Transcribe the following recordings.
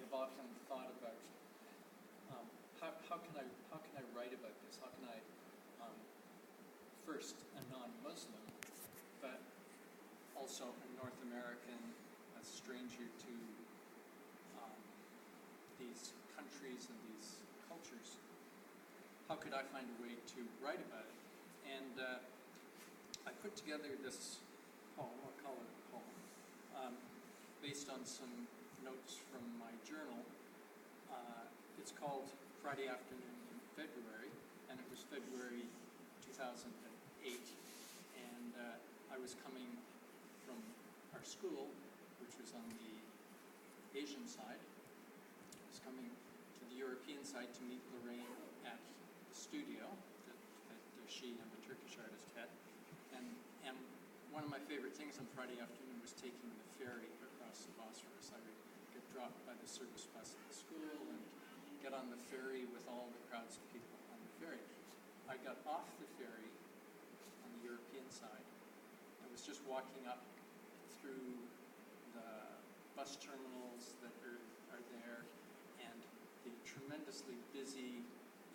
I've often thought about how can I write about this? How can I first a non-Muslim, but also a North American, a stranger to these countries and these cultures. How could I find a way to write about it? And I put together this poem, I'll call it a poem, based on some notes from my journal. It's called Friday Afternoon in February, and it was February 2008, and I was coming from our school, which was on the Asian side. I was coming to the European side to meet Lorraine at the studio that she and the Turkish artist had, and one of my favorite things on Friday afternoon was taking the ferry across the Bosphorus. I would get dropped by the service bus at the school and get on the ferry with all the crowds of people on the ferry. I got off the ferry on the European side. I was just walking up through the bus terminals that are there and the tremendously busy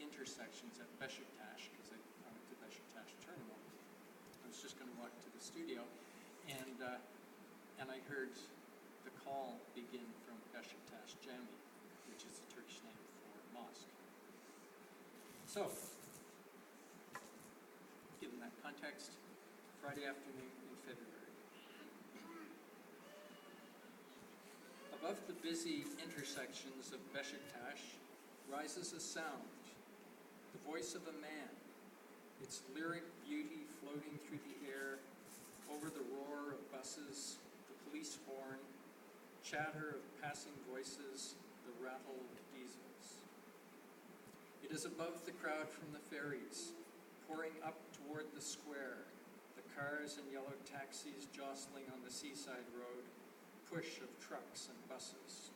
intersections at Beşiktaş, because I went to Beşiktaş terminal. I was just going to walk to the studio, and I heard the call begin from Beşiktaş Cami, which is the Turkish name for mosque. So, given that context, Friday afternoon in February. Above the busy intersections of Beşiktaş rises a sound, the voice of a man, its lyric beauty floating through the air over the roar of buses, the police horn, chatter of passing voices, the rattle of diesels. It is above the crowd from the ferries, pouring up toward the square, the cars and yellow taxis jostling on the seaside road, push of trucks and buses.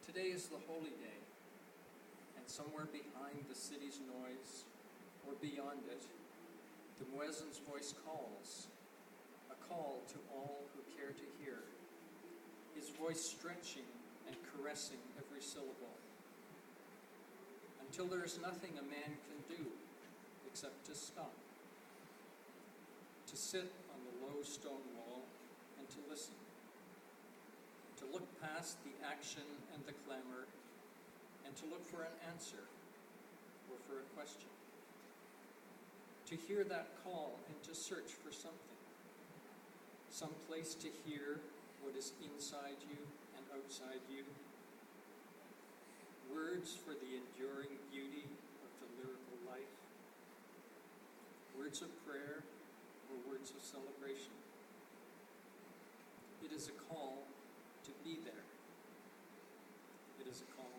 Today is the holy day, and somewhere behind the city's noise, or beyond it, the muezzin's voice calls, a call to all who care to hear, his voice stretching and caressing every syllable, until there is nothing a man can do except to stop, to sit on the low stone wall and to listen, to look past the action and the clamor, and to look for an answer or for a question, to hear that call and to search for something, some place to hear what is inside you and outside you, words for the enduring beauty of the lyrical life, words of prayer or words of celebration. It is a call to be there. It is a call